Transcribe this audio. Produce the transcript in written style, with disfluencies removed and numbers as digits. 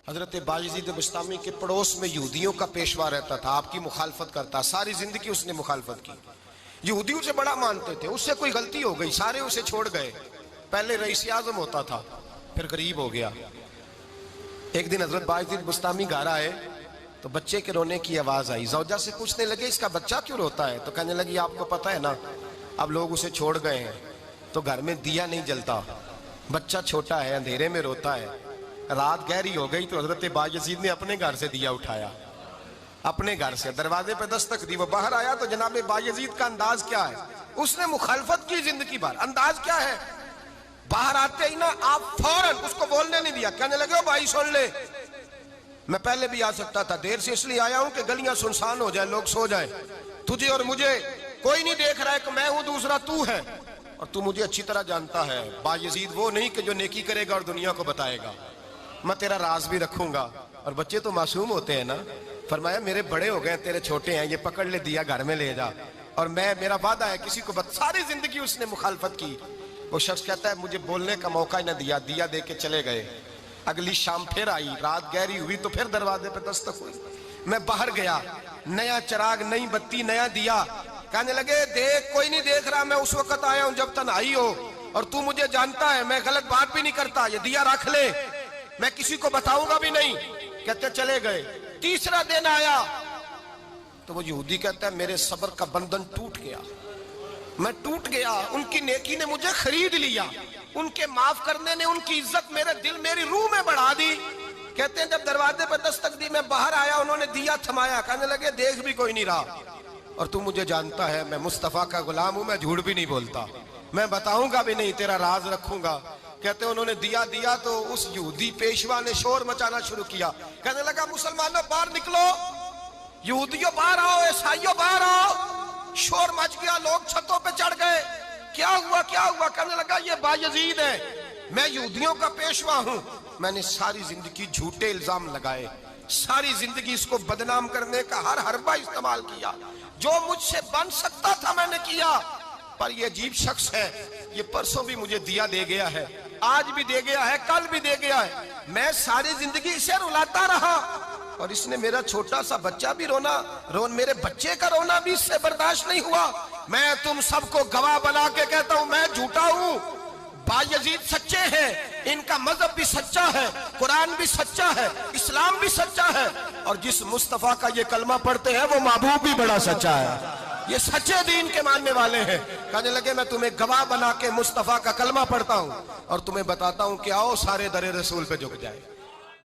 حضرت بايزيد بستامی کے پڑوس میں یہودیوں کا پیشوا رہتا تھا، آپ کی مخالفت کرتا، ساری زندگی اس نے مخالفت کی، یہودیوں سے بڑا مانتے تھے، اس سے کوئی غلطی ہو گئی سارے اسے چھوڑ گئے، پہلے رئیس اعظم ہوتا تھا پھر غریب ہو گیا۔ ایک دن حضرت بايزيد بستامی گھر آئے تو بچے کے رونے کی آواز آئی، زوجہ سے پوچھنے لگے اس کا بچہ کیوں روتا ہے؟ تو کہنے لگی آپ کو پتہ ہے نا اب لوگ اسے چھوڑ گئے ہیں تو گھر میں دیا نہیں جلتا، بچہ چھوٹا ہے اندھیرے میں روتا ہے۔ رات گہری ہو گئی تو حضرت بايزيد نے اپنے گھر سے دیا اٹھایا، اپنے گھر سے دروازے پہ دستک دی، وہ باہر آیا تو جناب بايزيد کا انداز کیا ہے؟ اس نے مخالفت کی زندگی بھر، انداز کیا ہے؟ باہر آتے ہی نا آپ فوراً اس کو بولنے نہیں دیا، کہنے لگے بھائی سن لے، میں پہلے بھی آ سکتا تھا، دیر سے اس لیے آیا ہوں کہ گلیاں سنسان ہو جائیں، لوگ سو جائیں، تجھے اور مجھے کوئی نہیں دیکھ رہا ہے کہ میں ہوں دوسرا تو ہے، اور تو مجھے اچھی طرح جانتا ہے بايزيد وہ نہیں کہ جو نیکی کرے گا اور دنیا کو بتائے گا، میں تیرا راز بھی رکھوں گا۔ اور بچے تو معصوم ہوتے ہیں نا، فرمایا میرے بڑے ہو گئے تیرے چھوٹے ہیں، یہ پکڑ لے دیا گھر میں لے جا، اور میرا وعدہ ہے کسی کو ساری زندگی اس نے مخالفت کی۔ وہ شخص کہتا ہے مجھے بولنے کا موقع ہی نہ دیا، دیا دے کے چلے گئے۔ اگلی شام پھر آئی، رات گہری ہوئی تو پھر دروازے پہ دستک ہوئی، میں باہر گیا، نیا چراغ، نئی بتی، نیا دیا، کہنے لگے دیکھ کوئی نہیں دیکھ رہا، میں اس وقت آیا ہوں جب تنہائی ہو، اور تو مجھے جانتا ہے میں غلط بات بھی نہیں کرتا، یہ دیا رکھ لے، میں کسی کو بتاؤں گا بھی نہیں۔ کہتے چلے گئے۔ تیسرا دن آیا تو وہ یہودی کہتا ہے میرے صبر کا بندھن ٹوٹ گیا، میں ٹوٹ گیا، ان کی نیکی نے مجھے خرید لیا، ان کے معاف کرنے نے ان کی عزت میرے دل میری روح میں بڑھا دی۔ کہتے ہیں جب دروازے پہ دستک دی میں باہر آیا، انہوں نے دیا تھمایا، کہنے لگے دیکھ بھی کوئی نہیں رہا، اور تو مجھے جانتا ہے میں مصطفیٰ کا غلام ہوں، میں جھوٹ بھی نہیں بولتا، میں بتاؤں گا بھی نہیں، تیرا راز رکھوں گا۔ کہتے ہیں انہوں نے دیا تو اس یہودی پیشوا نے شور مچانا شروع کیا، کہنے لگا مسلمانوں باہر نکلو، یہودیوں باہر آؤ، عیسائیوں باہر آؤ۔ شور مچ گیا، لوگ چھتوں پہ چڑھ گئے، کیا ہوا کیا ہوا؟ کہنے لگا یہ بايزيد ہے، میں یہودیوں کا پیشوا ہوں، میں نے ساری زندگی جھوٹے الزام لگائے، ساری زندگی اس کو بدنام کرنے کا ہر حربہ استعمال کیا، جو مجھ سے بن سکتا تھا میں نے کیا، پر یہ عجیب شخص ہے، یہ پرسوں بھی مجھے دیا دے گیا ہے، آج بھی دے گیا ہے، کل بھی دے گیا ہے، میں ساری زندگی اسے رلاتا رہا، اور اس نے میرا چھوٹا سا بچہ بھی میرے بچے کا رونا بھی اس سے برداشت نہیں ہوا۔ میں تم سب کو گواہ بنا کے کہتا ہوں میں جھوٹا ہوں، بايزيد سچے ہیں، ان کا مذہب بھی سچا ہے، قرآن بھی سچا ہے، اسلام بھی سچا ہے، اور جس مصطفیٰ کا یہ کلمہ پڑھتے ہیں وہ محبوب بھی بڑا سچا ہے، یہ سچے دین کے ماننے والے ہیں۔ کہنے لگے میں تمہیں گواہ بنا کے مصطفیٰ کا کلمہ پڑھتا ہوں اور تمہیں بتاتا ہوں کہ آؤ سارے در رسول پہ جھک جائے۔